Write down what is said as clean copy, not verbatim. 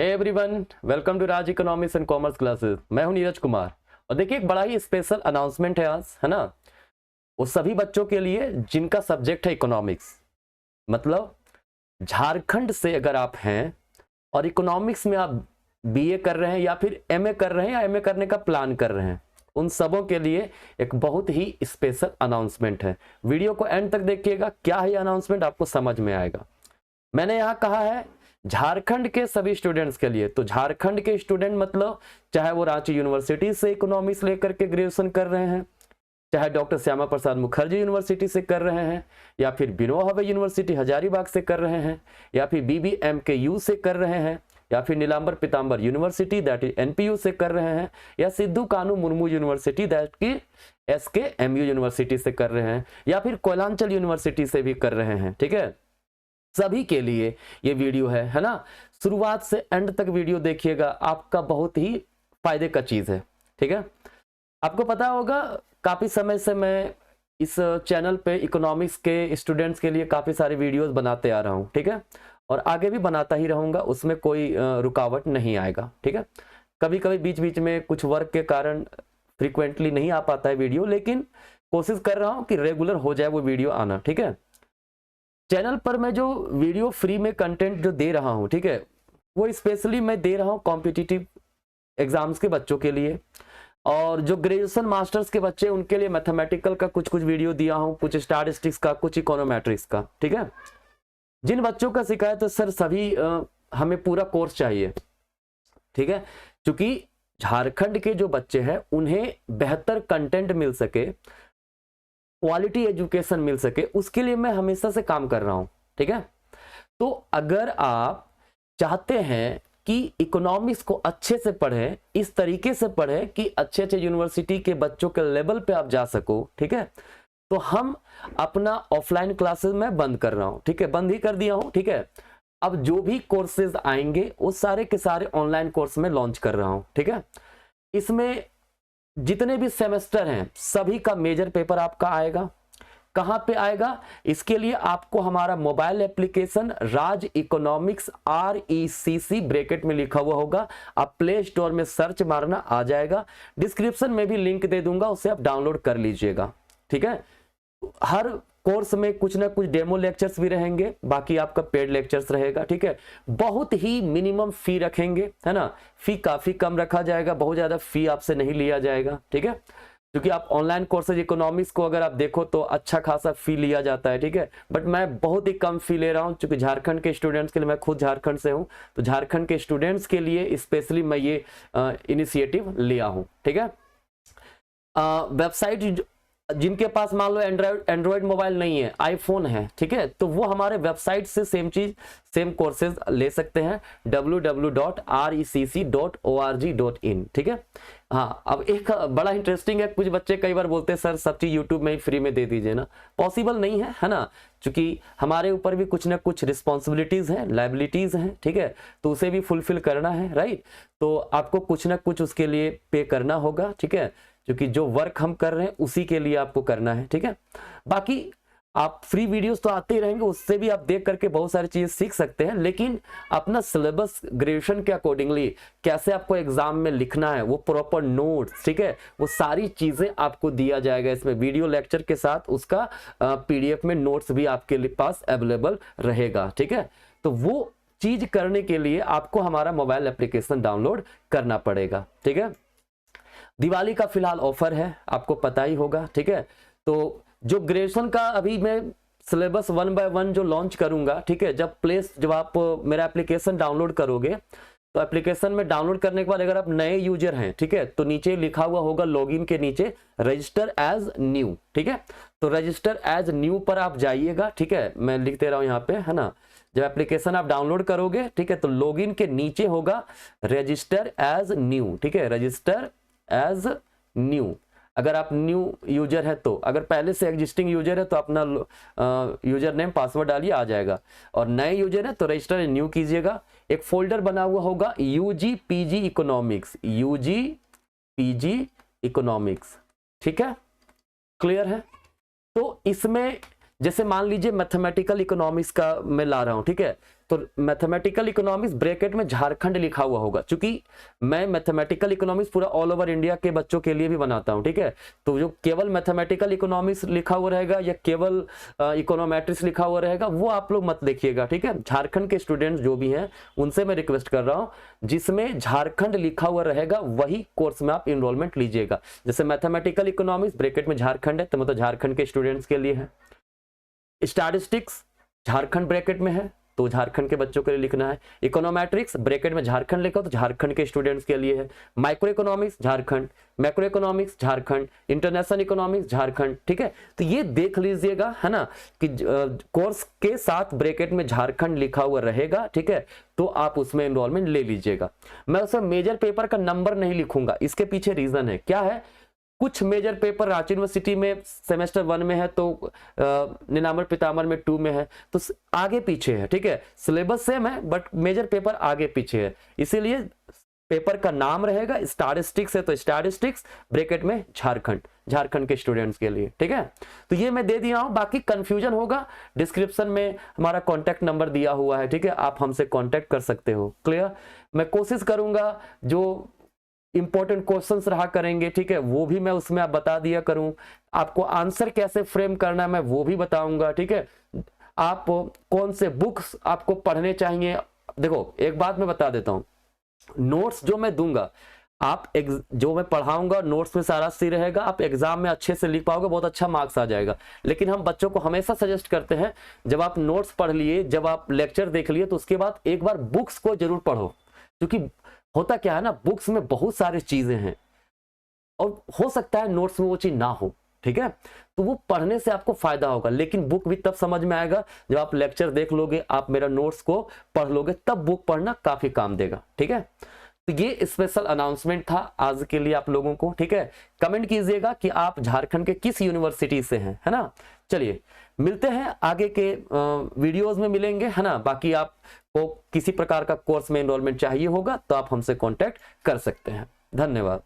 Everyone, welcome to Raj economics and commerce classes. मैं हूं नीरज कुमार और देखिए एक बड़ा ही स्पेशल अनाउंसमेंट है आज, है ना। वो सभी बच्चों के लिए जिनका सब्जेक्ट है इकोनॉमिक्स, मतलब झारखंड से अगर आप हैं और इकोनॉमिक्स में आप बीए कर रहे हैं या फिर एमए कर रहे हैं या एमए करने का प्लान कर रहे हैं, उन सबों के लिए एक बहुत ही स्पेशल अनाउंसमेंट है। वीडियो को एंड तक देखिएगा, क्या है अनाउंसमेंट आपको समझ में आएगा। मैंने यहाँ कहा है झारखंड के सभी स्टूडेंट्स के लिए, तो झारखंड के स्टूडेंट मतलब चाहे वो रांची यूनिवर्सिटी से इकोनॉमिक्स लेकर के ग्रेजुएशन कर रहे हैं, चाहे डॉक्टर श्यामा प्रसाद मुखर्जी यूनिवर्सिटी से कर रहे हैं, या फिर बिनो हवे यूनिवर्सिटी हजारीबाग से कर रहे हैं, या फिर BBMKU से कर रहे हैं, या फिर नीलांबर पीताम्बर यूनिवर्सिटी दैट इज NPU से कर रहे हैं, या सिद्धू कानू मुर्मू यूनिवर्सिटी दैट की SKMU यूनिवर्सिटी से कर रहे हैं, या फिर कोयलांचल यूनिवर्सिटी से भी कर रहे हैं। ठीक है, सभी के लिए ये वीडियो है ना। शुरुआत से एंड तक वीडियो देखिएगा, आपका बहुत ही फायदे का चीज है। ठीक है, आपको पता होगा काफी समय से मैं इस चैनल पे इकोनॉमिक्स के स्टूडेंट्स के लिए काफी सारे वीडियोस बनाते आ रहा हूँ। ठीक है, और आगे भी बनाता ही रहूंगा, उसमें कोई रुकावट नहीं आएगा। ठीक है, कभी कभी बीच बीच में कुछ वर्क के कारण फ्रिक्वेंटली नहीं आ पाता है वीडियो, लेकिन कोशिश कर रहा हूँ कि रेगुलर हो जाए वो वीडियो आना। ठीक है, चैनल पर मैं जो वीडियो फ्री में कंटेंट जो दे रहा हूं, ठीक है, वो स्पेशली मैं दे रहा हूं कॉम्पिटिटिव एग्जाम्स के बच्चों के लिए, और जो ग्रेजुएशन मास्टर्स के बच्चे उनके लिए मैथमेटिकल का कुछ कुछ वीडियो दिया हूं, कुछ स्टैटिस्टिक्स का, कुछ इकोनोमेट्रिक्स का। ठीक है, जिन बच्चों का शिकायत है सर सभी हमें पूरा कोर्स चाहिए। ठीक है, क्योंकि झारखंड के जो बच्चे हैं उन्हें बेहतर कंटेंट मिल सके, क्वालिटी एजुकेशन मिल सके, उसके लिए मैं हमेशा से काम कर रहा हूं। ठीक है, तो अगर आप चाहते हैं कि इकोनॉमिक्स को अच्छे से पढ़ें, इस तरीके से पढ़ें कि अच्छे अच्छे यूनिवर्सिटी के बच्चों के लेवल पे आप जा सको, ठीक है, तो हम अपना ऑफलाइन क्लासेस में बंद कर रहा हूं। ठीक है, बंद ही कर दिया हूं। ठीक है, अब जो भी कोर्सेज आएंगे वो सारे के सारे ऑनलाइन कोर्स में लॉन्च कर रहा हूं। ठीक है, इसमें जितने भी सेमेस्टर हैं सभी का मेजर पेपर आपका आएगा। कहां पे आएगा? इसके लिए आपको हमारा मोबाइल एप्लीकेशन राज इकोनॉमिक्स RECC ब्रैकेट में लिखा हुआ होगा, आप प्ले स्टोर में सर्च मारना, आ जाएगा। डिस्क्रिप्शन में भी लिंक दे दूंगा, उससे आप डाउनलोड कर लीजिएगा। ठीक है, हर कोर्स में कुछ ना कुछ डेमो लेक्चर्स भी रहेंगे, बाकी आपका पेड लेक्चर्स रहेगा। ठीक है, बहुत ही मिनिमम फी रखेंगे, है ना। फी काफी कम रखा जाएगा, बहुत ज्यादा फी आपसे नहीं लिया जाएगा। ठीक है, क्योंकि आप ऑनलाइन कोर्सेज इकोनॉमिक्स को अगर आप देखो तो अच्छा खासा फी लिया जाता है। ठीक है, बट मैं बहुत ही कम फी ले रहा हूं, क्योंकि झारखंड के स्टूडेंट्स के लिए, मैं खुद झारखंड से हूं, तो झारखंड के स्टूडेंट्स के लिए स्पेशली मैं ये इनिशिएटिव लिया हूं। ठीक है, वेबसाइट जिनके पास मान लो एंड्रॉयड मोबाइल नहीं है, आईफोन है, ठीक है, तो वो हमारे वेबसाइट से सेम चीज, सेम कोर्सेज ले सकते हैं, www.recc.org.in। ठीक है, हाँ, अब एक बड़ा इंटरेस्टिंग है, कुछ बच्चे कई बार बोलते हैं सर सब चीज यूट्यूब में ही फ्री में दे दीजिए ना। पॉसिबल नहीं है, है ना, क्योंकि हमारे ऊपर भी कुछ ना कुछ रिस्पॉन्सिबिलिटीज हैं, लाइबिलिटीज हैं। ठीक है, तो उसे भी फुलफिल करना है, राइट। तो आपको कुछ ना कुछ उसके लिए पे करना होगा। ठीक है, क्योंकि जो वर्क हम कर रहे हैं उसी के लिए आपको करना है। ठीक है, बाकी आप फ्री वीडियोस तो आते ही रहेंगे, उससे भी आप देख करके बहुत सारी चीजें सीख सकते हैं, लेकिन अपना सिलेबस ग्रेजुएशन के अकॉर्डिंगली कैसे आपको एग्जाम में लिखना है, वो प्रॉपर नोट्स, ठीक है, वो सारी चीजें आपको दिया जाएगा इसमें वीडियो लेक्चर के साथ। उसका PDF में नोट्स भी आपके पास अवेलेबल रहेगा। ठीक है, तो वो चीज करने के लिए आपको हमारा मोबाइल एप्लीकेशन डाउनलोड करना पड़ेगा। ठीक है, दिवाली का फिलहाल ऑफर है, आपको पता ही होगा। ठीक है, तो जो ग्रेजुएशन का अभी मैं सिलेबस 1 by 1 जो लॉन्च करूंगा, ठीक है, जब आप मेरा एप्लीकेशन डाउनलोड करोगे, तो एप्लीकेशन में डाउनलोड करने के बाद अगर आप नए यूजर हैं, ठीक है, तो नीचे लिखा हुआ होगा लॉगिन के नीचे रजिस्टर एज न्यू। ठीक है, तो रजिस्टर एज न्यू पर आप जाइएगा। ठीक है, मैं लिख दे रहा हूं यहाँ पे, है ना। जब एप्लीकेशन आप डाउनलोड करोगे, ठीक है, तो लॉगिन के नीचे होगा रजिस्टर एज न्यू। ठीक है, रजिस्टर एज न्यू। अगर आप न्यू यूजर है तो, अगर पहले से एग्जिस्टिंग यूजर है तो अपना यूजर नेम पासवर्ड डालिए, आ जाएगा। और नए यूजर है तो रजिस्टर न्यू कीजिएगा। एक फोल्डर बना हुआ होगा UG PG economics, UG PG economics. ठीक है, क्लियर है। तो इसमें जैसे मान लीजिए मैथमेटिकल इकोनॉमिक्स का मैं ला रहा हूं, ठीक है, तो मैथमेटिकल इकोनॉमिक्स ब्रैकेट में झारखंड लिखा हुआ होगा, क्योंकि मैं मैथमेटिकल इकोनॉमिक्स पूरा ऑल ओवर इंडिया के बच्चों के लिए भी बनाता हूं, ठीक है। तो जो केवल मैथमेटिकल इकोनॉमिक्स लिखा हुआ रहेगा या केवल इकोनोमेट्रिक्स लिखा हुआ रहेगा वो आप लोग मत देखिएगा, ठीक है। झारखंड के स्टूडेंट्स जो भी हैं उनसे मैं रिक्वेस्ट कर रहा हूं जिसमें झारखंड लिखा हुआ रहेगा वही कोर्स में आप इनरोलमेंट लीजिएगा। जैसे मैथमेटिकल इकोनॉमिक्स ब्रैकेट में झारखंड है तो मतलब झारखंड के स्टूडेंट्स के लिए है। स्टैटिस्टिक्स झारखंड ब्रैकेट में है तो झारखंड के बच्चों के लिए लिखना है। इकोनोमेट्रिक्स ब्रैकेट में झारखंड लिखा तो झारखंड के स्टूडेंट्स के लिए है। Micro economics Jharkhand, macro economics Jharkhand, international economics Jharkhand, ठीक है। तो ये देख लीजिएगा, है ना, कि कोर्स के साथ ब्रैकेट में झारखंड लिखा हुआ रहेगा, ठीक है, तो आप उसमें एनरोलमेंट ले लीजिएगा। मैं उसमें मेजर पेपर का नंबर नहीं लिखूंगा, इसके पीछे रीजन है, क्या है, कुछ मेजर पेपर रांची यूनिवर्सिटी में सेमेस्टर 1 में है तो निनामर पितामर में 2 में है, तो आगे पीछे है, ठीक है। सिलेबस सेम है बट मेजर पेपर आगे पीछे है, इसीलिए पेपर का नाम रहेगा स्टैटिस्टिक्स है तो स्टैटिस्टिक्स ब्रैकेट में झारखंड, झारखंड के स्टूडेंट्स के लिए, ठीक है। तो ये मैं दे दिया हूं, बाकी कंफ्यूजन होगा डिस्क्रिप्शन में हमारा कॉन्टैक्ट नंबर दिया हुआ है, ठीक है, आप हमसे कॉन्टैक्ट कर सकते हो। क्लियर, मैं कोशिश करूंगा जो इंपॉर्टेंट क्वेश्चंस रहा करेंगे, ठीक है, वो भी मैं उसमें आप बता दिया करूं, आपको आंसर कैसे फ्रेम करना है मैं वो भी बताऊंगा, ठीक है। आप कौन से बुक्स आपको पढ़ने चाहिए, देखो एक बात मैं बता देता हूं, नोट्स जो मैं दूंगा आप जो मैं पढ़ाऊंगा नोट्स में सारा सी रहेगा, आप एग्जाम में अच्छे से लिख पाओगे, बहुत अच्छा मार्क्स आ जाएगा। लेकिन हम बच्चों को हमेशा सजेस्ट करते हैं जब आप नोट्स पढ़ लिए, जब आप लेक्चर देख लिए तो उसके बाद एक बार बुक्स को जरूर पढ़ो, क्योंकि होता क्या है ना, बुक्स में बहुत सारी चीजें हैं और हो सकता है नोट्स में वो चीज ना हो, ठीक है, तो वो पढ़ने से आपको फायदा होगा। लेकिन बुक भी तब समझ में आएगा जब आप लेक्चर देख लोगे, आप मेरा नोट्स को पढ़ लोगे, तब बुक पढ़ना काफी काम देगा, ठीक है। तो ये स्पेशल अनाउंसमेंट था आज के लिए आप लोगों को, ठीक है। कमेंट कीजिएगा कि आप झारखंड के किस यूनिवर्सिटी से हैं, है ना। चलिए मिलते हैं आगे के वीडियोस में मिलेंगे, है ना। बाकी आपको किसी प्रकार का कोर्स में एनरोलमेंट चाहिए होगा तो आप हमसे कांटेक्ट कर सकते हैं। धन्यवाद।